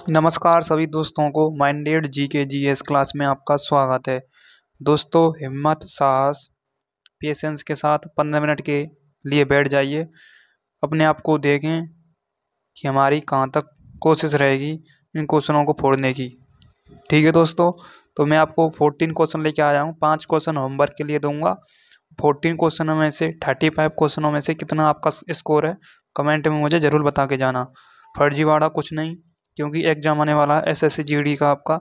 नमस्कार सभी दोस्तों को माइंडेड जीके जीएस क्लास में आपका स्वागत है। दोस्तों हिम्मत, साहस, पेशेंस के साथ 15 मिनट के लिए बैठ जाइए। अपने आप को देखें कि हमारी कहाँ तक कोशिश रहेगी इन क्वेश्चनों को फोड़ने की। ठीक है दोस्तों, तो मैं आपको 14 क्वेश्चन लेके आया हूँ। 5 क्वेश्चन होमवर्क के लिए दूंगा। 14 क्वेश्चनों में से 35 क्वेश्चनों में से कितना आपका स्कोर है कमेंट में मुझे ज़रूर बता के जाना। फर्जीवाड़ा कुछ नहीं, क्योंकि एग्जाम आने वाला है एसएससी जीडी का आपका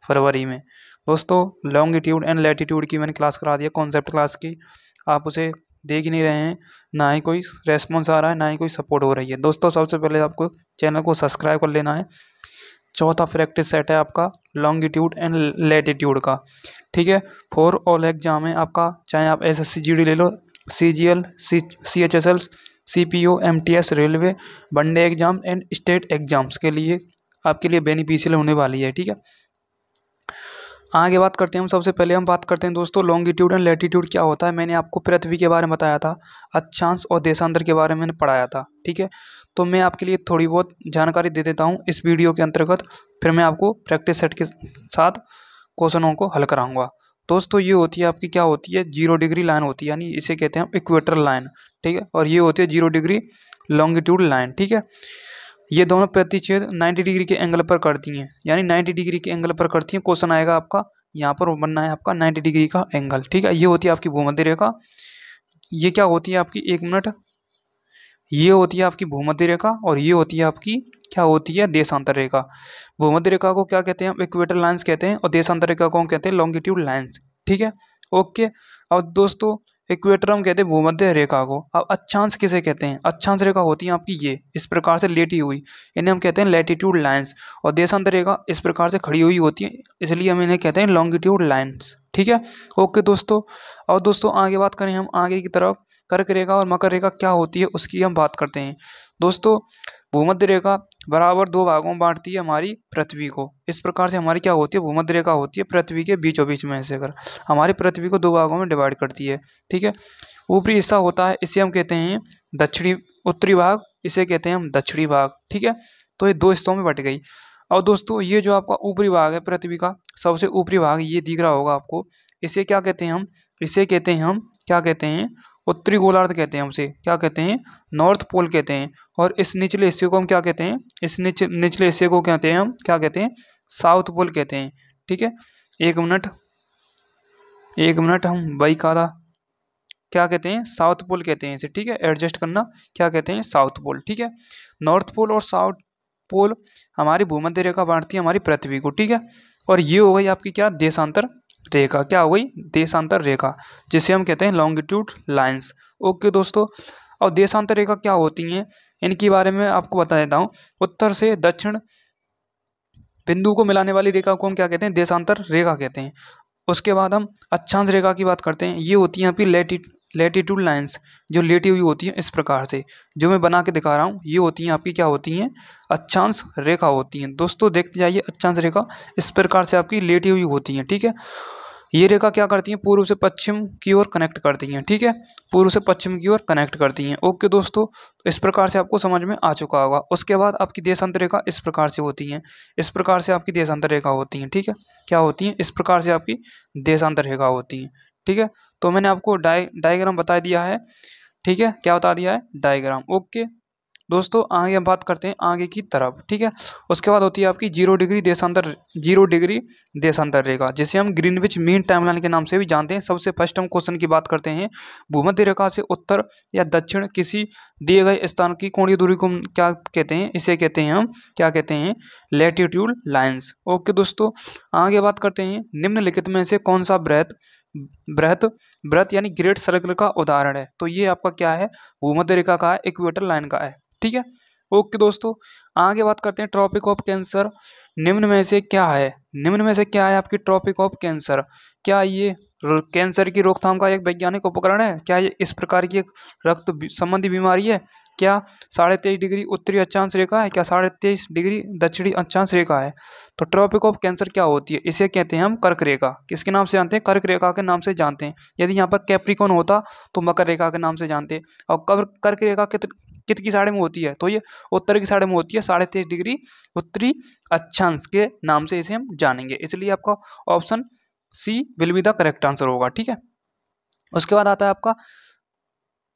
फरवरी में। दोस्तों लॉन्गिट्यूड एंड लैटिट्यूड की मैंने क्लास करा दी है, कॉन्सेप्ट क्लास की। आप उसे देख ही नहीं रहे हैं, ना ही कोई रेस्पॉन्स आ रहा है, ना ही कोई सपोर्ट हो रही है। दोस्तों सबसे पहले आपको चैनल को सब्सक्राइब कर लेना है। चौथा प्रैक्टिस सेट है आपका लॉन्गिट्यूड एंड लैटिट्यूड का। ठीक है, फॉर ऑल एग्जाम है आपका, चाहे आप एसएससी जीडी ले लो, CGL, CHSL, CPO, MTS, railway, one day exam and state exams के लिए आपके लिए बेनिफिशियल होने वाली है। ठीक है, आगे बात करते हैं हम। सबसे पहले हम बात करते हैं दोस्तों लॉन्गिट्यूड एंड लैटिट्यूड क्या होता है। मैंने आपको पृथ्वी के बारे में बताया था, अक्षांश और देशांतर के बारे में मैंने पढ़ाया था। ठीक है, तो मैं आपके लिए थोड़ी बहुत जानकारी दे देता हूँ इस वीडियो के अंतर्गत, फिर मैं आपको प्रैक्टिस सेट के साथ क्वेश्चनों को हल कराऊंगा। दोस्तों ये होती है आपकी, क्या होती है, 0 डिग्री लाइन होती है, यानी इसे कहते हैं हम इक्वेटर लाइन। ठीक है, और ये होती है 0 डिग्री लॉन्गिट्यूड लाइन। ठीक है, ये दोनों प्रतिच्छेद 90 डिग्री के एंगल पर करती हैं, यानी 90 डिग्री के एंगल पर करती हैं। क्वेश्चन आएगा आपका यहाँ पर बनना है आपका 90 डिग्री का एंगल। ठीक है, ये होती है आपकी भूमध्य रेखा। ये क्या होती है आपकी, एक मिनट, ये होती है आपकी भूमध्य रेखा और ये होती है आपकी क्या होती है, देशांतर रेखा। भूमध्य रेखा को क्या कहते हैं, इक्वेटर लाइंस कहते हैं, और देशांतर रेखा को हम कहते हैं लॉन्गिट्यूड लाइंस। ठीक है, ओके। अब दोस्तों इक्वेटर हम कहते हैं भूमध्य रेखा को। अब अक्षांश किसे कहते हैं, अक्षांश रेखा होती है आपकी ये इस प्रकार से लेटी हुई, इन्हें हम कहते हैं लैटिट्यूड लाइंस। और देशांतर रेखा इस प्रकार से खड़ी हुई होती है, इसलिए हम इन्हें कहते हैं लॉन्गिट्यूड लाइंस। ठीक है, ओके दोस्तों। और दोस्तों आगे बात करें हम आगे की तरफ, कर्क रेखा और मकर रेखा क्या होती है उसकी हम बात करते हैं। दोस्तों भूमध्य रेखा बराबर 2 भागों में बांटती है हमारी पृथ्वी को। इस प्रकार से हमारी क्या होती है, भूमध्य रेखा होती है पृथ्वी के बीचों बीच में ऐसे कर हमारी पृथ्वी को 2 भागों में डिवाइड करती है। ठीक है, ऊपरी हिस्सा होता है, इसे हम कहते हैं दक्षिणी उत्तरी भाग, इसे कहते हैं हम दक्षिणी भाग। ठीक है, तो ये 2 हिस्सों में बट गई। और दोस्तों ये जो आपका ऊपरी भाग है पृथ्वी का, सबसे ऊपरी भाग ये दिख रहा होगा आपको, इसे क्या कहते हैं हम, इसे कहते हैं हम क्या कहते हैं, उत्तरी गोलार्ध कहते हैं। हमसे क्या कहते हैं, नॉर्थ पोल कहते हैं। और इस निचले हिस्से को हम क्या कहते हैं, इस निचले हिस्से को कहते हैं हम क्या कहते हैं, साउथ पोल कहते हैं। ठीक है, एक मिनट हम वही कहा, क्या कहते हैं, साउथ पोल कहते हैं इसे। ठीक है, एडजस्ट करना, क्या कहते हैं, साउथ पोल। ठीक है, नॉर्थ पोल और साउथ पोल हमारी भूमध्य रेखा बांटती है हमारी पृथ्वी को। ठीक है, और ये हो गई आपकी क्या, देशांतर रेखा। क्या हो गई, देशांतर रेखा, जिसे हम कहते हैं लॉन्गिट्यूड लाइंस। ओके दोस्तों, और देशांतर रेखा क्या होती हैं इनके बारे में आपको बता देता हूँ। उत्तर से दक्षिण बिंदु को मिलाने वाली रेखा को हम क्या कहते हैं, देशांतर रेखा कहते हैं। उसके बाद हम अक्षांश रेखा की बात करते हैं। ये होती है आपकी लैटिट्यूड लाइंस, जो लेटी हुई होती है इस प्रकार से, जो मैं बना के दिखा रहा हूँ। ये होती हैं आपकी क्या होती हैं, अक्षांश रेखा होती हैं। दोस्तों देखते जाइए, अक्षांश रेखा इस प्रकार से आपकी लेटी हुई होती हैं। ठीक है, ये रेखा क्या करती हैं, पूर्व से पश्चिम की ओर कनेक्ट करती हैं। ठीक है, पूर्व से पश्चिम की ओर कनेक्ट करती हैं। ओके दोस्तों, तो इस प्रकार से आपको समझ में आ चुका होगा। उसके बाद आपकी देशांतर रेखा इस प्रकार से होती हैं, इस प्रकार से आपकी देशांतर रेखा होती हैं। ठीक है, क्या होती हैं, इस प्रकार से आपकी देशांतर रेखा होती हैं। ठीक है, तो मैंने आपको डायग्राम बता दिया है। ठीक है, क्या बता दिया है, डायग्राम। ओके दोस्तों, आगे हम बात करते हैं आगे की तरफ। ठीक है, उसके बाद होती है आपकी 0 डिग्री देशांतर रेखा, जिसे हम ग्रीनविच मीन टाइमलाइन के नाम से भी जानते हैं। सबसे फर्स्ट हम क्वेश्चन की बात करते हैं। भूमध्य रेखा से उत्तर या दक्षिण किसी दिए गए स्थान की कोणीय दूरी को क्या कहते हैं, इसे कहते हैं हम क्या कहते हैं, लैटिट्यूड लाइंस। ओके दोस्तों, आगे बात करते हैं निम्नलिखित में से कौन सा वृत्त यानी ग्रेट सर्कल का उदाहरण है। तो ये आपका क्या है, भूमध्य रेखा का है, इक्वेटर लाइन का है। ठीक है, ओके दोस्तों, आगे बात करते हैं ट्रॉपिक ऑफ कैंसर निम्न में से क्या है। निम्न में से क्या है आपकी ट्रॉपिक ऑफ कैंसर, क्या ये कैंसर की रोकथाम का एक वैज्ञानिक उपकरण है, क्या ये इस प्रकार की एक रक्त संबंधी बीमारी है, क्या 23.5 डिग्री उत्तरी अक्षांश रेखा है, क्या 23.5 डिग्री दक्षिणी अक्षांश रेखा है। तो ट्रॉपिक ऑफ कैंसर क्या होती है, इसे कहते हैं हम कर्क रेखा। किसके नाम से जानते हैं, कर्क रेखा के नाम से जानते हैं। यदि यहाँ पर कैप्रिकॉन होता तो मकर रेखा के नाम से जानते हैं। और कर्क रेखा कित की साइड में होती है, तो ये उत्तर की साइड में होती है, 23.5 डिग्री उत्तरी अक्षांश के नाम से इसे हम जानेंगे, इसलिए आपका option C will be the correct answer होगा। ठीक है, उसके बाद आता है आपका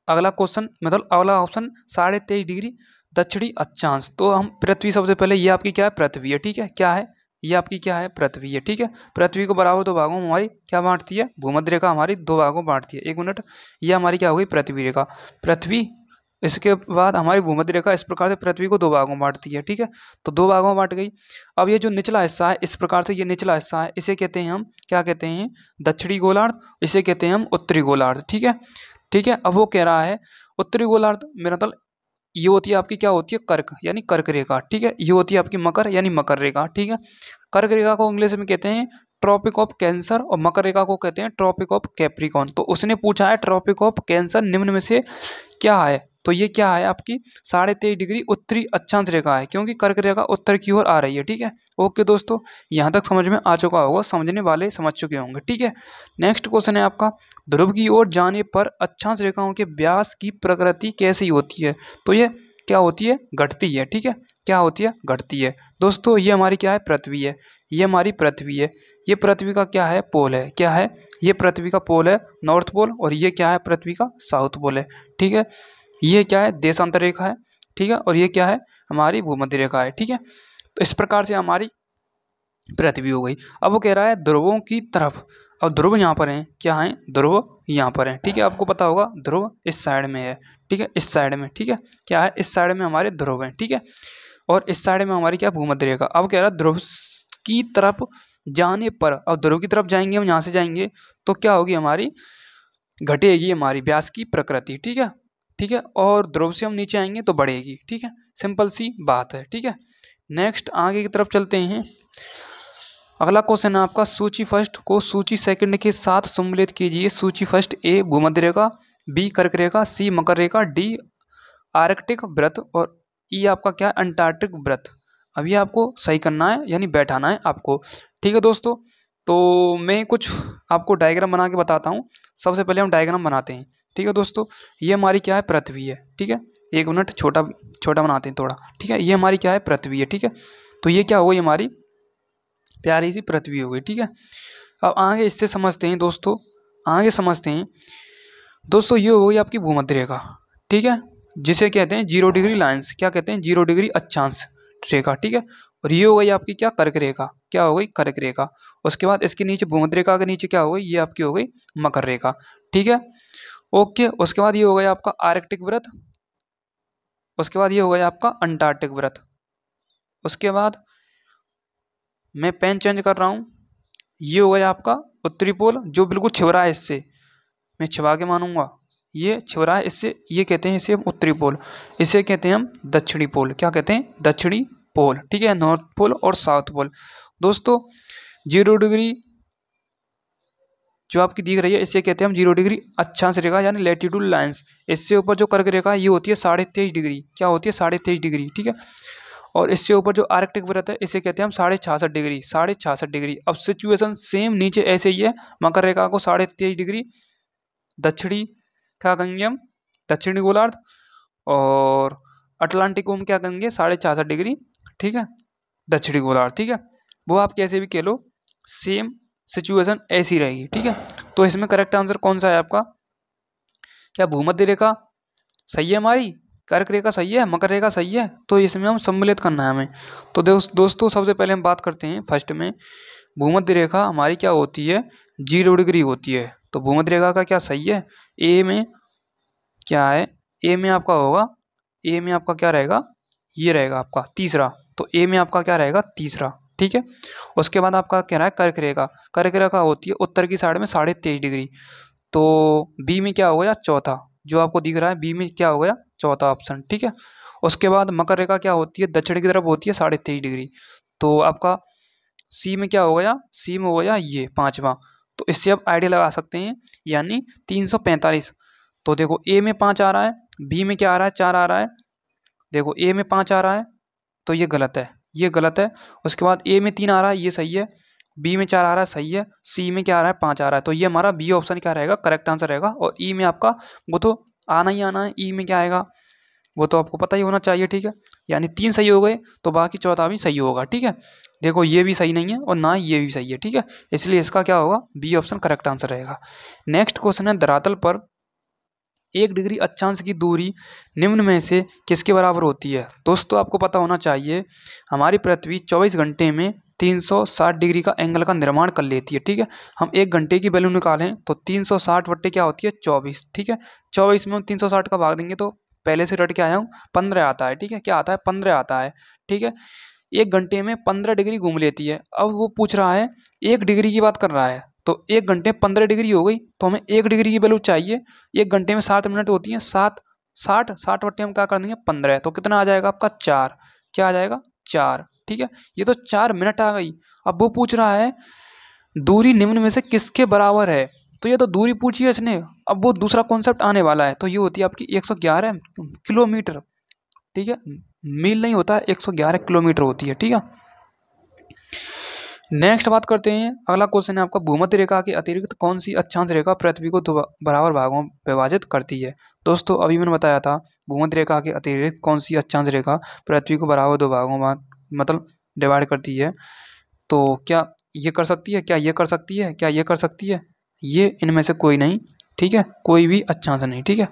अगला क्वेश्चन, मतलब अगला ऑप्शन 23.5 डिग्री दक्षिणी अक्षांश। तो हम पृथ्वी, सबसे पहले ये आपकी क्या है, पृथ्वी है। ठीक है, क्या है ये आपकी, क्या है, पृथ्वी है। ठीक है, पृथ्वी को बराबर दो भागों में हमारी क्या बांटती है, भूमध्य रेखा हमारी दो भागों में बांटती है। एक मिनट, ये हमारी क्या हो गई, पृथ्वी रेखा, पृथ्वी, इसके बाद हमारी भूमध्य रेखा इस प्रकार से पृथ्वी को दो भागों में बांटती है। ठीक है, तो दो भागों में बांट गई। अब ये जो निचला हिस्सा है, इस प्रकार से ये निचला हिस्सा है, इसे कहते हैं हम, क्या कहते हैं, दक्षिणी गोलार्ध, इसे कहते हैं हम उत्तरी गोलार्ध। ठीक है, ठीक है, अब वो कह रहा है उत्तरी गोलार्ध, मेरा मतलब ये होती है आपकी, क्या होती है, कर्क यानी कर्क रेखा। ठीक है, ये होती है आपकी मकर यानी मकर रेखा। ठीक है, कर्क रेखा को इंग्लिश में कहते हैं ट्रॉपिक ऑफ कैंसर और मकर रेखा को कहते हैं ट्रॉपिक ऑफ कैप्रिकॉन। तो उसने पूछा है ट्रॉपिक ऑफ कैंसर निम्न में से क्या है, तो ये क्या है आपकी 23.5 डिग्री उत्तरी अक्षांश रेखा है, क्योंकि कर्क रेखा उत्तर की ओर आ रही है। ठीक है, ओके दोस्तों, यहाँ तक समझ में आ चुका होगा, समझने वाले समझ चुके होंगे। ठीक है, नेक्स्ट क्वेश्चन है आपका, ध्रुव की ओर जाने पर अक्षांश रेखाओं के व्यास की प्रकृति कैसी होती है, तो ये क्या होती है, घटती है। ठीक है, क्या होती है, घटती है। दोस्तों ये हमारी क्या है, पृथ्वी है, ये हमारी पृथ्वी है, ये पृथ्वी का क्या है, पोल है, क्या है, ये पृथ्वी का पोल है, नॉर्थ पोल, और ये क्या है, पृथ्वी का साउथ पोल है। ठीक है, ये क्या है, देशांतर रेखा है। ठीक है, और ये क्या है, हमारी भूमध्य रेखा है। ठीक है, तो इस प्रकार से हमारी पृथ्वी हो गई। अब वो कह रहा है ध्रुवों की तरफ, अब ध्रुव यहाँ पर हैं, क्या है, ध्रुव यहाँ पर है। ठीक है, आपको पता होगा ध्रुव इस साइड में है। ठीक है, इस साइड में, ठीक है, क्या है, इस साइड में हमारे ध्रुव हैं। ठीक है, और इस साइड में हमारी क्या, भूमध्य रेखा। अब कह रहा है ध्रुव की तरफ जाने पर, अब ध्रुव की तरफ जाएंगे हम, यहाँ से जाएंगे तो क्या होगी, हमारी घटेगी हमारी व्यास की प्रकृति। ठीक है, ठीक है, और ध्रुव से हम नीचे आएंगे तो बढ़ेगी। ठीक है, सिंपल सी बात है। ठीक है, नेक्स्ट आगे की तरफ चलते हैं। अगला क्वेश्चन है आपका, सूची फर्स्ट को सूची सेकंड के साथ सम्मिलित कीजिए। सूची फर्स्ट, ए भूमध्य रेखा, बी कर्क रेखा, सी मकर रेखा, डी आर्कटिक व्रत, और ई आपका क्या, अंटार्कटिक व्रत। अब ये आपको सही करना है, यानी बैठाना है आपको। ठीक है दोस्तों, तो मैं कुछ आपको डायग्राम बना के बताता हूँ। सबसे पहले हम डायग्राम बनाते हैं। ठीक है दोस्तों, ये हमारी क्या है, पृथ्वी है। ठीक है, एक मिनट, छोटा छोटा बनाते हैं थोड़ा। ठीक है, ये हमारी क्या है, पृथ्वी है। ठीक है, तो ये क्या हो गई, हमारी प्यारी सी पृथ्वी हो गई। ठीक है, अब आगे इससे समझते हैं दोस्तों, आगे समझते हैं दोस्तों। ये हो गई आपकी भूमध्य रेखा। ठीक है, जिसे कहते हैं 0 डिग्री लाइन्स, क्या कहते हैं, 0 डिग्री अक्षांश रेखा। ठीक है, और ये हो गई आपकी क्या, कर्क रेखा, क्या हो गई, कर्क रेखा। उसके बाद इसके नीचे भूमध्य रेखा के नीचे क्या हो गई, ये आपकी हो गई मकर रेखा। ठीक है, ओके, उसके बाद ये हो गया आपका आर्कटिक व्रत, उसके बाद ये हो गया आपका अंटार्कटिक व्रत। उसके बाद मैं पेन चेंज कर रहा हूँ, ये हो गया आपका उत्तरी पोल, जो बिल्कुल छिवरा है, इससे मैं छिपा के मानूंगा, ये छिवरा है इससे, ये कहते हैं इसे हम उत्तरी पोल, इसे कहते हैं हम दक्षिणी पोल। क्या कहते हैं, दक्षिणी पोल। ठीक है, नॉर्थ पोल और साउथ पोल। दोस्तों 0 डिग्री जो आपकी दिख रही है, इसे कहते हैं हम 0 डिग्री अक्षांश रेखा, यानी लैटिट्यूड लाइंस। इससे ऊपर जो कर्क रेखा ये होती है 23.5 डिग्री, क्या होती है, 23.5 डिग्री। ठीक है, और इससे ऊपर जो आर्कटिक व्रत है, इसे कहते हैं हम 66.5 डिग्री, 66.5 डिग्री। अब सिचुएशन सेम नीचे ऐसे ही है, मकर रेखा को 23.5 डिग्री दक्षिणी, क्या कहेंगे हम, दक्षिणी गोलार्ध, और अटलांटिक को हम क्या कहेंगे, 66.5 डिग्री। ठीक है, दक्षिणी गोलार्ध। ठीक है, वो आप कैसे भी कह लो, सेम सिचुएशन ऐसी रहेगी। ठीक है, तो इसमें करेक्ट आंसर कौन सा है आपका, क्या भूमध्य रेखा सही है हमारी, कर्क रेखा सही है, मकर रेखा सही है, तो इसमें हम सम्मिलित करना है हमें। तो दोस्तों सबसे पहले हम बात करते हैं फर्स्ट में, भूमध्य रेखा हमारी क्या होती है, 0 डिग्री होती है। तो भूमध्य रेखा का क्या सही है, ए में क्या है, ए में आपका होगा, ए में आपका क्या रहेगा, ये रहेगा आपका तीसरा। तो ए में आपका क्या रहेगा, तीसरा। ठीक है, उसके बाद आपका कह रहा है कर्क रेखा, कर्क रेखा होती है उत्तर की साइड में 23.5 डिग्री। तो बी में क्या हो गया, चौथा, जो आपको दिख रहा है बी में क्या हो गया, चौथा ऑप्शन। ठीक है, उसके बाद मकर रेखा क्या होती है, दक्षिण की तरफ होती है 23.5 डिग्री। तो आपका सी में क्या हो गया, सी में हो गया ये पांचवा। तो इससे आप आइडिया लगा सकते हैं, यानी 345। तो देखो ए में 5 आ रहा है, बी में क्या आ रहा है, 4 आ रहा है। देखो ए में 5 आ रहा है, तो ये गलत है, ये गलत है। उसके बाद ए में 3 आ रहा है, ये सही है। बी में 4 आ रहा है, सही है। सी में क्या आ रहा है, 5 आ रहा है। तो ये हमारा बी ऑप्शन क्या रहेगा, करेक्ट आंसर रहेगा। और ई में आपका वो तो आना ही आना है, ई में क्या आएगा, वो तो आपको पता ही होना चाहिए, ठीक है। यानी 3 सही हो गए तो बाकी चौथा भी सही होगा, ठीक है। देखो ये भी सही नहीं है और ना ही ये भी सही है, ठीक है। इसलिए इसका क्या होगा, बी ऑप्शन करेक्ट आंसर रहेगा। नेक्स्ट क्वेश्चन है, धरातल पर 1 डिग्री अक्षांश की दूरी निम्न में से किसके बराबर होती है। दोस्तों आपको पता होना चाहिए हमारी पृथ्वी 24 घंटे में 360 डिग्री का एंगल का निर्माण कर लेती है, ठीक है। हम 1 घंटे की वैल्यू निकालें तो 360 बट्टे क्या होती है 24, ठीक है। 24 में हम 360 का भाग देंगे तो पहले से रट के आया हूँ 15 आता है, ठीक है। क्या आता है, 15 आता है, ठीक है। 1 घंटे में 15 डिग्री घूम लेती है। अब वो पूछ रहा है 1 डिग्री की बात कर रहा है, तो 1 घंटे 15 डिग्री हो गई, तो हमें 1 डिग्री की वैल्यू चाहिए। 1 घंटे में 7 मिनट होती है, 60 बट्टे हम क्या कर देंगे 15, तो कितना आ जाएगा आपका 4। क्या आ जाएगा 4, ठीक है। ये तो 4 मिनट आ गई। अब वो पूछ रहा है दूरी निम्न में से किसके बराबर है, तो ये तो दूरी पूछी है इसने। अब वो दूसरा कॉन्सेप्ट आने वाला है, तो ये होती है आपकी 111 किलोमीटर, ठीक है। मील नहीं होता, 111 किलोमीटर होती है, ठीक है। नेक्स्ट बात करते हैं, अगला क्वेश्चन है आपका, भूमध्य रेखा के अतिरिक्त कौन सी अक्षांश रेखा पृथ्वी को 2 बराबर भागों में विभाजित करती है। दोस्तों अभी मैंने बताया था भूमध्य रेखा के अतिरिक्त कौन सी अक्षांश रेखा पृथ्वी को बराबर 2 भागों में मतलब डिवाइड करती है। तो क्या ये कर सकती है, क्या ये कर सकती है, क्या ये कर सकती है, ये इनमें से कोई नहीं, ठीक है, कोई भी अक्षांश नहीं, ठीक है।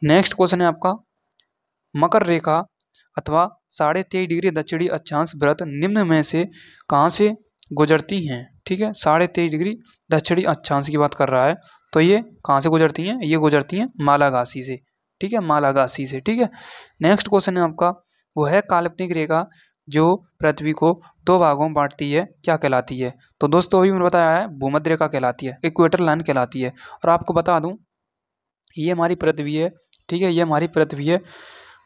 नेक्स्ट क्वेश्चन है आपका, मकर रेखा अथवा 23.5 डिग्री दक्षिणी अक्षांश वृत्त निम्न में से कहाँ से गुजरती हैं, ठीक है। 23.5 डिग्री दक्षिणी अक्षांश की बात कर रहा है, तो ये कहाँ से गुजरती हैं, ये गुजरती हैं मालागासी से, ठीक है, मालागासी से, ठीक है। नेक्स्ट क्वेश्चन है आपका, वो है काल्पनिक रेखा जो पृथ्वी को 2 भागों में बांटती है, क्या कहलाती है। तो दोस्तों अभी मैंने बताया है भूमध्य रेखा कहलाती है, इक्वेटर लाइन कहलाती है। और आपको बता दूं ये हमारी पृथ्वी है, ठीक है, ये हमारी पृथ्वी है,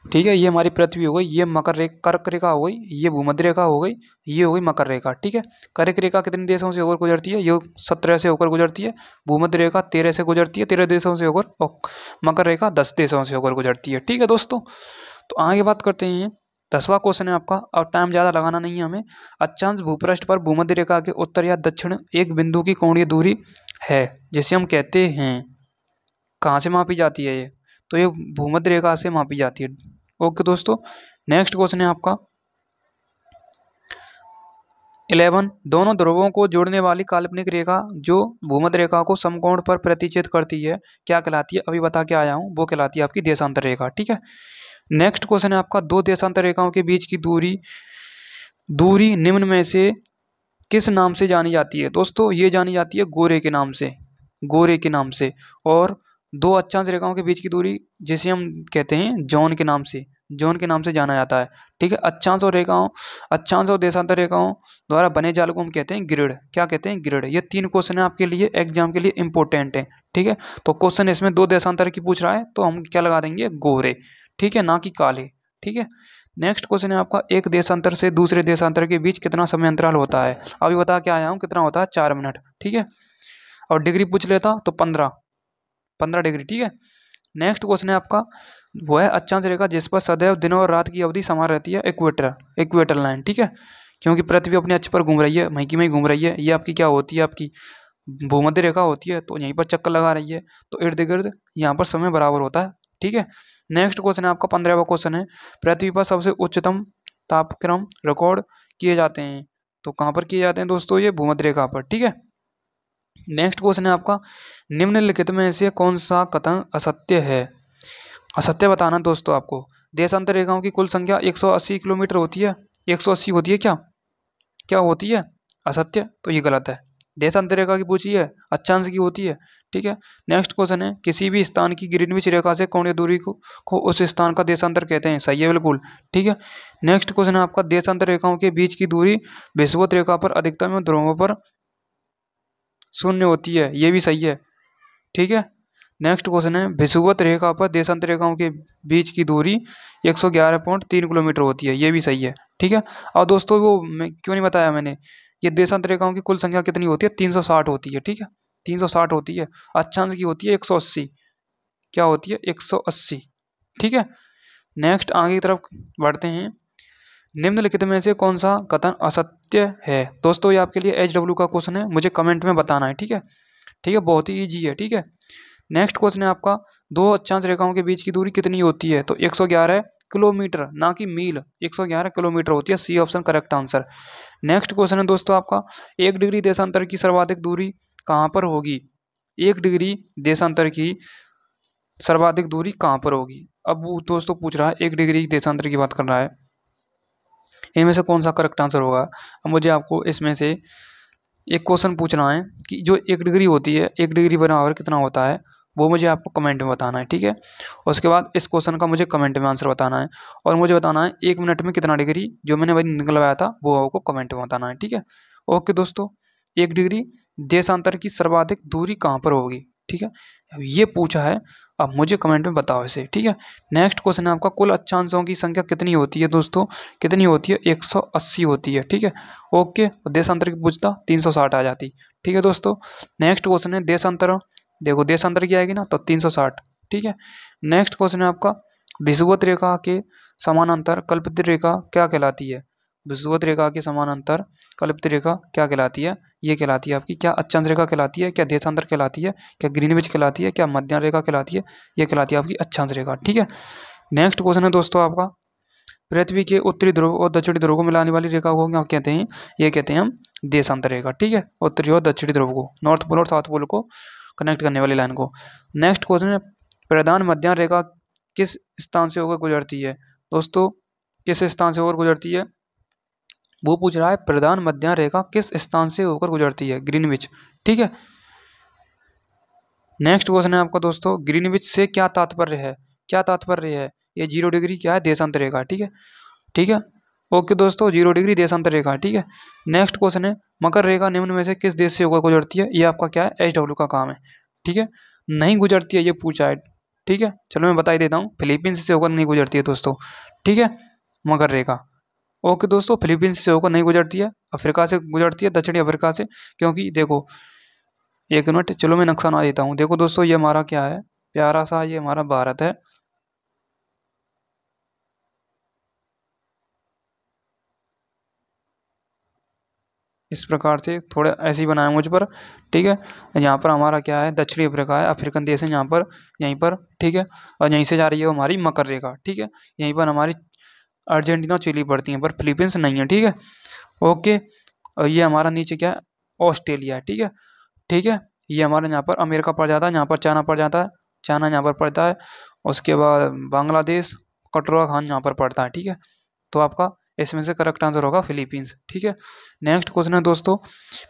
ठीक है। ये हमारी पृथ्वी हो गई, ये कर्क रेखा हो गई, ये भूमध्य रेखा हो गई, ये हो गई मकर रेखा, ठीक है। कर्क रेखा कितने देशों से होकर गुजरती है, ये 17 से होकर गुजरती है। भूमध्य रेखा 13 से गुजरती है, 13 देशों से होकर, और मकर रेखा 10 देशों से होकर गुजरती है, ठीक है दोस्तों। तो आगे बात करते हैं, 10वां क्वेश्चन है आपका, अब टाइम ज़्यादा लगाना नहीं है हमें। अक्षांश भूपृष्ठ पर भूमध्य रेखा के उत्तर या दक्षिण एक बिंदु की कोणीय दूरी है, जिसे हम कहते हैं, कहाँ से मापी जाती है ये, तो ये भूमध्य रेखा से मापी जाती है। ओके दोस्तों, नेक्स्ट क्वेश्चन है आपका 11, दोनों ध्रुवों को जोड़ने वाली काल्पनिक रेखा जो भूमध्य रेखा को समकोण पर प्रतिच्छेद करती है, क्या कहलाती है। अभी बता के आया हूँ, वो कहलाती है आपकी देशांतर रेखा, ठीक है। नेक्स्ट क्वेश्चन है आपका, 2 देशांतर रेखाओं के बीच की दूरी निम्न में से किस नाम से जानी जाती है। दोस्तों ये जानी जाती है गोरे के नाम से, गोरे के नाम से। और 2 अक्षांश रेखाओं के बीच की दूरी जिसे हम कहते हैं जॉन के नाम से, जॉन के नाम से जाना जाता है, ठीक है। अक्षांश और देशांतर रेखाओं द्वारा बने जाल को हम कहते हैं ग्रिड, क्या कहते हैं, ग्रिड। ये 3 क्वेश्चन है आपके लिए एग्जाम के लिए इंपॉर्टेंट है, ठीक है। तो क्वेश्चन इसमें 2 देशांतर की पूछ रहा है, तो हम क्या लगा देंगे, गोरे, ठीक है, ना कि काले, ठीक है। नेक्स्ट क्वेश्चन है आपका, एक देशांतर से दूसरे देशांतर के बीच कितना समय अंतराल होता है। अभी बता के आया हूँ कितना होता है, 4 मिनट, ठीक है। और डिग्री पूछ लेता तो 15 डिग्री, ठीक है। नेक्स्ट क्वेश्चन है आपका, वो है अक्षांश रेखा जिस पर सदैव दिन और रात की अवधि समान रहती है, इक्वेटर लाइन, ठीक है। क्योंकि पृथ्वी अपने अक्ष पर घूम रही है, मई की मई घूम रही है, ये आपकी क्या होती है, आपकी भूमध्य रेखा होती है, तो यहीं पर चक्कर लगा रही है, तो इर्द गिर्द यहाँ पर समय बराबर होता है, ठीक है। नेक्स्ट क्वेश्चन है आपका 15वां क्वेश्चन है, पृथ्वी पर सबसे उच्चतम तापक्रम रिकॉर्ड किए जाते हैं, तो कहाँ पर किए जाते हैं दोस्तों, ये भूमध्य रेखा पर, ठीक है। नेक्स्ट क्वेश्चन है आपका, निम्नलिखित में से कौन सा कथन असत्य है। असत्य बताना दोस्तों आपको, देशांतर रेखाओं की कुल संख्या 180 किलोमीटर होती है, 180 होती है, क्या होती है, असत्य, तो ये गलत है। देशांतर रेखा की पूछी है, अक्षांश की होती है, ठीक है। नेक्स्ट क्वेश्चन है, किसी भी स्थान की ग्रीनविच रेखा से कोणीय दूरी को उस स्थान का देशांतर कहते हैं, सही है बिल्कुल, ठीक है। नेक्स्ट क्वेश्चन है आपका, देशांतर रेखाओं के बीच की दूरी विषुवत रेखा पर अधिकतम एवं ध्रुवों पर 0 होती है, ये भी सही है, ठीक है। नेक्स्ट क्वेश्चन है, विषुवत रेखा पर देशांतर रेखाओं के बीच की दूरी 111.3 किलोमीटर होती है, ये भी सही है, ठीक है। और दोस्तों वो मैं क्यों नहीं बताया मैंने, ये देशांतर रेखाओं की कुल संख्या कितनी होती है, 360 होती है, ठीक है, 360 होती है। अक्षांश की होती है 180, क्या होती है, 180, ठीक है। नेक्स्ट आगे की तरफ बढ़ते हैं, निम्नलिखित में से कौन सा कथन असत्य है। दोस्तों ये आपके लिए HW का क्वेश्चन है, मुझे कमेंट में बताना है, ठीक है, ठीक है, बहुत ही ईजी है, ठीक है। नेक्स्ट क्वेश्चन है आपका, दो अक्षांश रेखाओं के बीच की दूरी कितनी होती है? तो 111 किलोमीटर, ना कि मील, 111 किलोमीटर होती है। C option correct answer. Next question है दोस्तों आपका, 1 डिग्री देशांतर की सर्वाधिक दूरी कहाँ पर होगी? 1 डिग्री देशांतर की सर्वाधिक दूरी कहाँ पर होगी? अब वो दोस्तों पूछ रहा है 1 डिग्री देशांतर की बात कर रहा है, इनमें से कौन सा करेक्ट आंसर होगा? अब मुझे आपको इसमें से एक क्वेश्चन पूछना है कि जो 1 डिग्री होती है, 1 डिग्री बराबर कितना होता है, वो मुझे आपको कमेंट में बताना है, ठीक है। उसके बाद इस क्वेश्चन का मुझे कमेंट में आंसर बताना है, और मुझे बताना है 1 मिनट में कितना डिग्री, जो मैंने वही निकलवाया था वो आपको कमेंट में बताना है, ठीक है। ओके दोस्तों, 1 डिग्री देशांतर की सर्वाधिक दूरी कहाँ पर होगी, ठीक है, अब ये पूछा है। अब मुझे कमेंट में बताओ इसे, ठीक है। नेक्स्ट क्वेश्चन है आपका, कुल अक्षांशों की संख्या कितनी होती है दोस्तों? कितनी होती है? 180 होती है, ठीक है। ओके, देशांतर की पूछता 360 आ जाती, ठीक है दोस्तों। नेक्स्ट क्वेश्चन है देशांतर, देखो देशांतर की आएगी ना तो 360, ठीक है। नेक्स्ट क्वेश्चन है आपका, विषुवत रेखा के समानांतर कल्पित रेखा क्या कहलाती है? विषुवत रेखा के समानांतर कल्पित रेखा क्या कहलाती है? ये कहलाती है आपकी क्या अक्षांश रेखा कहलाती है, क्या देशांतर कहलाती है, क्या ग्रीनविच कहलाती है, क्या मध्य रेखा कहलाती है? ये कहलाती है आपकी अक्षांश रेखा, ठीक है। नेक्स्ट क्वेश्चन है दोस्तों आपका, पृथ्वी के उत्तरी ध्रुव और दक्षिणी ध्रुव को मिलाने वाली रेखा को क्या कहते हैं? ये कहते हैं हम देशांतर रेखा, ठीक है। उत्तरी और दक्षिणी ध्रुव को, नॉर्थ पोल और साउथ पोल को कनेक्ट करने वाली लाइन को। नेक्स्ट क्वेश्चन है, प्रधान मध्य रेखा किस स्थान से होकर गुजरती है? दोस्तों किस स्थान से होकर गुजरती है? वो पूछ रहा है प्रधान मध्य रेखा किस स्थान से होकर गुजरती है? ग्रीनविच, ठीक है। नेक्स्ट क्वेश्चन है आपका दोस्तों, ग्रीनविच से क्या तात्पर्य है? क्या तात्पर्य है? ये 0 डिग्री क्या है? देशांतर रेखा, ठीक है, ठीक है। ओके दोस्तों, 0 डिग्री देशांतर रेखा, ठीक है। नेक्स्ट क्वेश्चन है, मकर रेखा निम्न में से किस देश से होकर गुजरती है? ये आपका क्या है? SW का काम है, ठीक है। नहीं गुजरती है ये पूछा है, ठीक है। चलो मैं बता ही देता हूँ, फिलीपींस से होकर नहीं गुजरती है दोस्तों, ठीक है, मकर रेखा। ओके दोस्तों, फिलीपींस से होकर नहीं गुजरती है, अफ्रीका से गुजरती है, दक्षिणी अफ्रीका से। क्योंकि देखो, एक मिनट, चलो मैं नक्शा बना देता हूँ। देखो दोस्तों, ये हमारा क्या है, प्यारा सा ये हमारा भारत है, इस प्रकार से थोड़ा ऐसे ही बनाया मुझ पर, ठीक है। यहाँ पर हमारा क्या है, दक्षिणी अफ्रीका है, अफ्रीकन देश है यहाँ पर, यहीं पर, ठीक है। और यहीं से जा रही है हमारी मकर रेखा, ठीक है। यहीं पर हमारी अर्जेंटीना चिली पड़ती है, पर फिलीपींस नहीं है, ठीक है। ओके, और ये हमारा नीचे क्या है, ऑस्ट्रेलिया है, ठीक है, ठीक है। ये हमारे यहाँ पर अमेरिका पड़ जाता है, यहाँ पर चाइना पड़ जाता है, चाइना यहाँ पर पड़ता है। उसके बाद बांग्लादेश, कटोरा खान यहाँ पर पड़ता है, ठीक है। तो आपका इसमें से करेक्ट आंसर होगा फिलीपींस, ठीक है। नेक्स्ट क्वेश्चन है दोस्तों,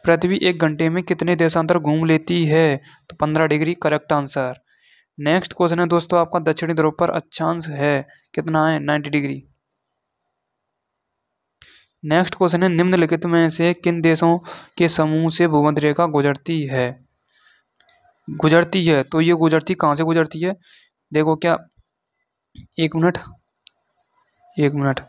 पृथ्वी 1 घंटे में कितने देशांतर घूम लेती है? तो 15 degree correct answer. Next question है दोस्तों आपका, दक्षिणी ध्रुव पर अक्षांश है कितना है? 90 डिग्री। नेक्स्ट क्वेश्चन है, निम्नलिखित में से किन देशों के समूह से भूमध्य रेखा गुजरती है? गुजरती है, तो ये गुजरती कहाँ से गुजरती है? देखो क्या, एक मिनट, एक मिनट,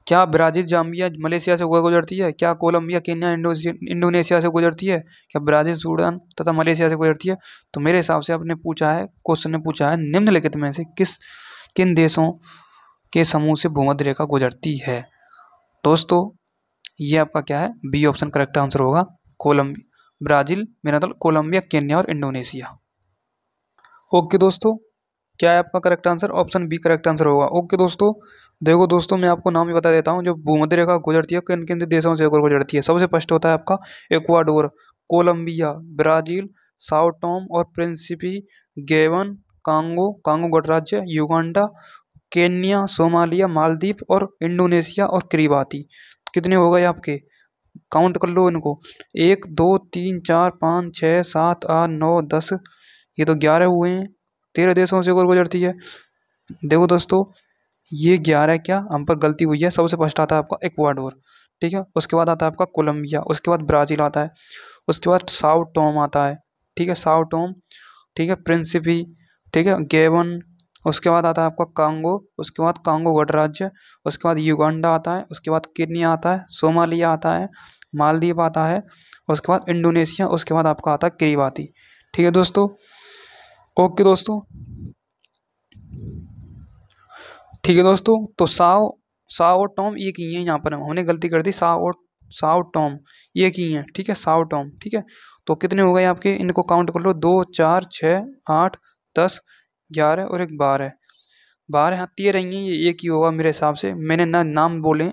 क्या ब्राज़ील जाम्बिया मलेशिया से होकर गुजरती है? क्या कोलंबिया केन्या इंडोनेशिया से गुजरती है? क्या ब्राज़ील सूडान तथा मलेशिया से गुजरती है? तो मेरे हिसाब से आपने पूछा है, क्वेश्चन ने पूछा है निम्नलिखित में से किन देशों के समूह से भूमध्य रेखा गुजरती है? दोस्तों ये आपका क्या है, बी ऑप्शन करेक्ट आंसर होगा, कोलंबिया, ब्राज़ील, मेरा मतलब कोलंबिया, केन्या और इंडोनेशिया। ओके दोस्तों, क्या है आपका correct answer? Option B correct answer होगा। ओके दोस्तों, देखो दोस्तों, मैं आपको नाम ही बता देता हूँ, जो भूमध्य रेखा गुजरती है किन किन देशों से होकर गुजरती है। सबसे फर्स्ट होता है आपका Ecuador, Colombia, Brazil, Sao Tome और प्रिंसिपी, गेवन, कांगो, कांगो गणराज्य, युगांडा, केन्या, सोमालिया, मालदीव और इंडोनेशिया और किरिबाती। कितने हो गए आपके? काउंट कर लो इनको, 1 2 3 4 5 6 7 8 9 10, ये तो 11 हुए हैं। 13 देशों से होकर गुजरती है। देखो दोस्तों, ये 11 क्या, हम पर गलती हुई है। सबसे फर्स्ट आता है आपका इक्वाडोर, ठीक है। उसके बाद आता है आपका कोलंबिया, उसके बाद ब्राज़ील आता है, उसके बाद साओ टोम आता है, ठीक है, साओ टोम, ठीक है, प्रिंसिपी, ठीक है, गेवन, उसके बाद आता है आपका कांगो, उसके बाद कांगो गणराज्य, उसके बाद युगांडा आता है, उसके बाद केन्या आता है, सोमालिया आता है, मालदीव आता है, उसके बाद इंडोनेशिया, उसके बाद आपका आता है किरिबाती, ठीक है दोस्तों। ओके दोस्तों, ठीक है दोस्तों, तो साओ साओ और टॉम एक ही है, यहाँ पर हमने गलती कर दी, साव टॉम एक ही है, ठीक है, साव टॉम, ठीक है। तो कितने हो गए आपके, इनको काउंट कर लो, 2 4 6 8 10 11 और एक 12, 12 हाँ 13 ही हैं, ये एक ही होगा मेरे हिसाब से, मैंने ना नाम बोले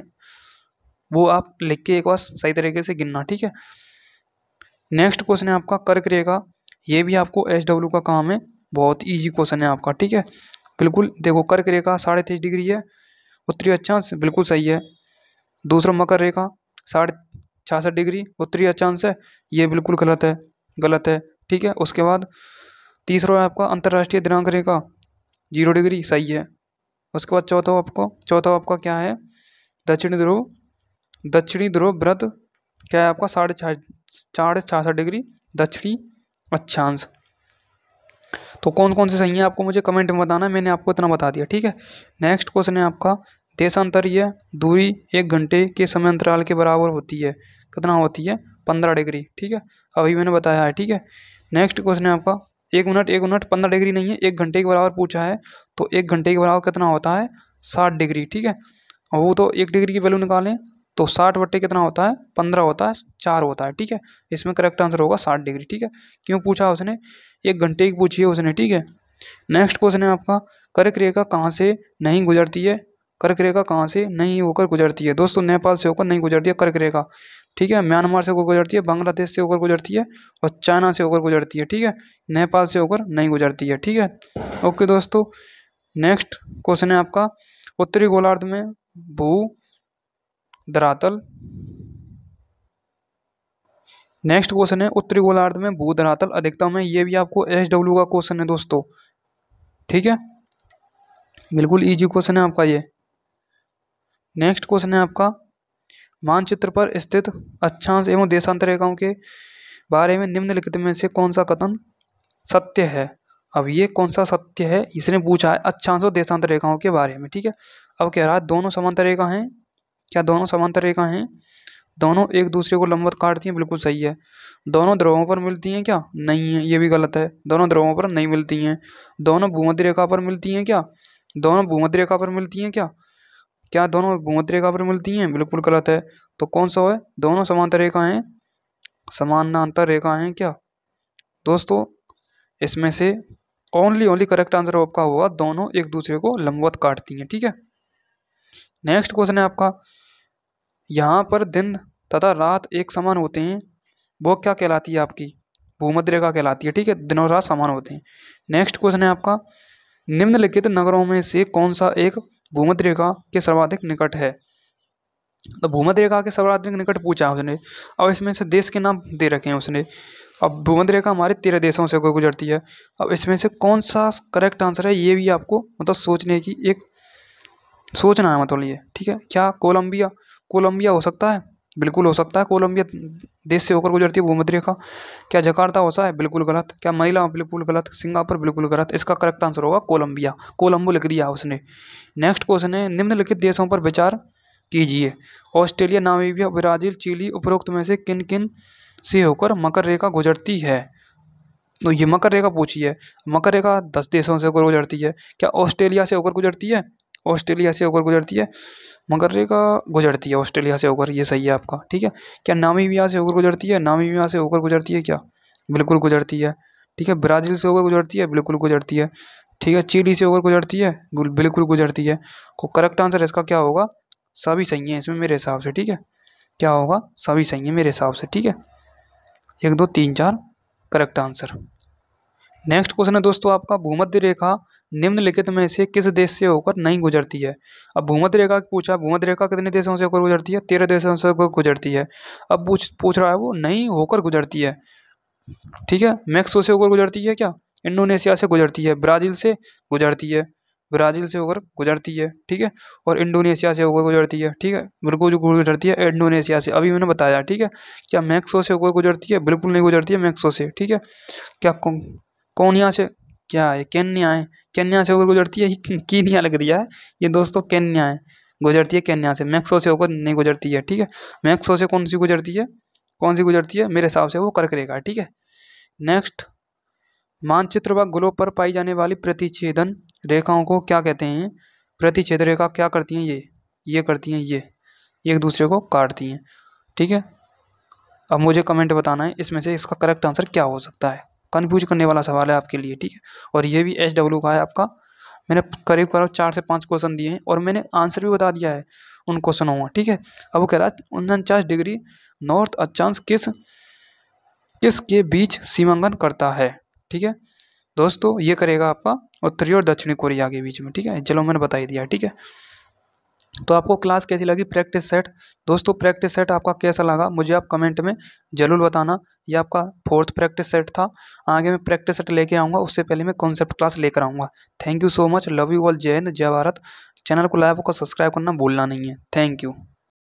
वो आप लिख के एक बार सही तरीके से गिनना, ठीक है। नेक्स्ट क्वेश्चन है आपका कर्क रेखा, ये भी आपको SW का काम है, बहुत इजी क्वेश्चन है आपका, ठीक है। बिल्कुल देखो, कर्क रेखा 23.5 डिग्री है, उत्तरी अक्षांश बिल्कुल सही है। दूसरा मकर रेखा 66 डिग्री उत्तरी अक्षांश है, ये बिल्कुल गलत है, गलत है, ठीक है। उसके बाद तीसरा है आपका अंतर्राष्ट्रीय दिनांक रेखा 0 डिग्री, सही है। उसके बाद चौथा आपका क्या है, दक्षिणी ध्रुव, दक्षिणी ध्रुव व्रत क्या है आपका 66.5 डिग्री दक्षिणी अक्षांश। तो कौन कौन से सही है आपको मुझे कमेंट में बताना, मैंने आपको इतना बता दिया, ठीक है। नेक्स्ट क्वेश्चन है आपका देशांतरीय दूरी 1 घंटे के समय अंतराल के बराबर होती है, कितना होती है, 15 डिग्री, ठीक है, अभी मैंने बताया है, ठीक है। नेक्स्ट क्वेश्चन है आपका 1 मिनट 15 डिग्री नहीं है, 1 घंटे के बराबर पूछा है, तो 1 घंटे के बराबर कितना होता है, 60 डिग्री, ठीक है। और वो तो 1 डिग्री की वैल्यू निकालें तो 60 बट्टे कितना होता है, 15 होता है, 4 होता है, ठीक है। इसमें करेक्ट आंसर होगा 60 डिग्री, ठीक है। क्यों पूछा उसने, 1 घंटे की पूछी है उसने, ठीक है। नेक्स्ट क्वेश्चन है आपका कर्क रेखा कहाँ से नहीं गुजरती है, कर्क रेखा कहाँ से नहीं होकर गुजरती है, दोस्तों नेपाल से होकर नहीं गुजरती है कर्क रेखा, ठीक है। म्यांमार से होकर गुजरती है, बांग्लादेश से होकर गुजरती है और चाइना से होकर गुजरती है, ठीक है। नेपाल से होकर नहीं गुजरती है, ठीक है। ओके दोस्तों, नेक्स्ट क्वेश्चन है आपका उत्तरी गोलार्ध में भू धरातल, नेक्स्ट क्वेश्चन है उत्तरी गोलार्ध में भू धरातल अधिकतम है, ये भी आपको SW का क्वेश्चन है दोस्तों, ठीक है, बिल्कुल इजी क्वेश्चन है आपका ये। नेक्स्ट क्वेश्चन है आपका मानचित्र पर स्थित अक्षांश एवं देशांतर रेखाओं के बारे में निम्नलिखित में से कौन सा कथन सत्य है। अब ये कौन सा सत्य है, इसने पूछा है अक्षांश और देशांतर रेखाओं के बारे में, ठीक है। अब कह रहा है दोनों समांतर रेखा हैं, क्या दोनों समांतर रेखा हैं, दोनों एक दूसरे को लंबवत काटती हैं, बिल्कुल सही है। दोनों ध्रुवों पर मिलती हैं क्या, नहीं है, ये भी गलत है, दोनों ध्रुवों पर नहीं मिलती हैं। दोनों भूमध्य रेखा पर मिलती हैं क्या, दोनों भूमध्य रेखा पर मिलती हैं क्या, क्या दोनों भूमध्य रेखा पर मिलती हैं, बिल्कुल गलत है। तो कौन सा है, दोनों समांतर रेखा हैं, समानांतर रेखा हैं क्या दोस्तों, इसमें से ओनली करेक्ट आंसर आपका होगा दोनों एक दूसरे को लंबवत काटती हैं, ठीक है। नेक्स्ट क्वेश्चन है आपका यहाँ पर दिन तथा रात एक समान होते हैं, वो क्या कहलाती है आपकी, भूमध्य रेखा कहलाती है, ठीक है, दिन और रात समान होते हैं। नेक्स्ट क्वेश्चन है आपका निम्नलिखित नगरों में से कौन सा एक भूमध्य रेखा के सर्वाधिक निकट है। तो भूमध्य रेखा के सर्वाधिक निकट पूछा उसने, अब इसमें से देश के नाम दे रखे हैं उसने। अब भूमध्य रेखा हमारे 13 देशों से होकर गुजरती है, अब इसमें से कौन सा करेक्ट आंसर है, ये भी आपको मतलब सोचने की एक सोचना है, मतलब ये, ठीक है। क्या कोलंबिया, कोलंबिया हो सकता है, बिल्कुल हो सकता है, कोलंबिया देश से होकर गुजरती है भूमध्य रेखा। क्या जकार्ता होता है, बिल्कुल गलत। क्या मनीला, बिल्कुल गलत। सिंगापुर, बिल्कुल गलत। इसका करेक्ट आंसर होगा कोलंबिया, कोलंबो लिख दिया उसने। नेक्स्ट क्वेश्चन है निम्नलिखित देशों पर विचार कीजिए, ऑस्ट्रेलिया, नामीबिया, ब्राजील, चिली, उपरोक्त में से किन किन से होकर मकर रेखा गुजरती है। तो ये मकर रेखा पूछी है, मकर रेखा 10 देशों से होकर गुजरती है। क्या ऑस्ट्रेलिया से होकर गुजरती है, ऑस्ट्रेलिया से होकर गुजरती है, मकर रेखा गुजरती है ऑस्ट्रेलिया से होकर, ये सही है आपका, ठीक है। क्या नामीबिया से होकर गुजरती है, नामीबिया से होकर गुजरती है क्या, बिल्कुल गुजरती है, ठीक है। ब्राज़ील से होकर गुजरती है, बिल्कुल गुजरती है, ठीक है। चिली से होकर गुजरती है, बिल्कुल गुजरती है। को करेक्ट आंसर इसका क्या होगा, सभी सही है इसमें मेरे हिसाब से, ठीक है। क्या होगा, सभी सही है मेरे हिसाब से, ठीक है। 1 2 3 4 करेक्ट आंसर। नेक्स्ट क्वेश्चन है दोस्तों आपका भूमध्य रेखा निम्नलिखित में से किस देश से होकर नहीं गुजरती है। अब भूमध्य रेखा पूछा, भूमध्य रेखा कितने देशों से होकर गुजरती है, 13 देशों से होकर गुजरती है। अब पूछ रहा है वो नहीं होकर गुजरती है, ठीक है। मैक्सिको से होकर गुजरती है क्या, इंडोनेशिया से गुजरती है, ब्राज़ील से गुजरती है, ब्राज़ील से होकर गुजरती है, ठीक है। और इंडोनेशिया से होकर गुजरती है, ठीक है, बिल्कुल गुजरती है इंडोनेशिया से, अभी मैंने बताया, ठीक है। क्या मैक्सिको से होकर गुजरती है, बिल्कुल नहीं गुजरती है मैक्सिको से, ठीक है। क्या कोनिया से, क्या है, केन्या है, केन्या से होकर गुजरती है, कीनिया लग दिया है ये दोस्तों, केन्या है, गुजरती है केन्या से, मैक्सिको से होकर नहीं गुजरती है, ठीक है। मैक्सिको से कौन सी गुजरती है, कौन सी गुजरती है, मेरे हिसाब से वो कर्क रेखा है, ठीक है। नेक्स्ट मानचित्र व ग्लोब पर पाई जाने वाली प्रतिच्छेदन रेखाओं को क्या कहते हैं। प्रतिच्छेद रेखा क्या करती हैं, ये करती हैं, ये एक दूसरे को काटती हैं। ठीक है, अब मुझे कमेंट बताना है इसमें से इसका करेक्ट आंसर क्या हो सकता है। कन्फ्यूज करने वाला सवाल है आपके लिए, ठीक है। और ये भी SW का है आपका। मैंने करीब करीब 4 से 5 क्वेश्चन दिए हैं और मैंने आंसर भी बता दिया है उन क्वेश्चनों में, ठीक है। अब वो कह रहा है 49 डिग्री नॉर्थ अक्षांश किसके बीच सीमांकन करता है, ठीक है। दोस्तों ये करेगा आपका उत्तरी और दक्षिणी कोरिया के बीच में, ठीक है। चलो मैंने बता ही दिया, ठीक है। तो आपको क्लास कैसी लगी प्रैक्टिस सेट? दोस्तों प्रैक्टिस सेट आपका कैसा लगा मुझे आप कमेंट में जरूर बताना। ये आपका 4th प्रैक्टिस सेट था। आगे मैं प्रैक्टिस सेट लेके आऊँगा, उससे पहले मैं कॉन्सेप्ट क्लास लेकर आऊँगा। Thank you so much, love you all, जय हिंद जय भारत। चैनल को लाइक और सब्सक्राइब करना भूलना नहीं है। Thank you.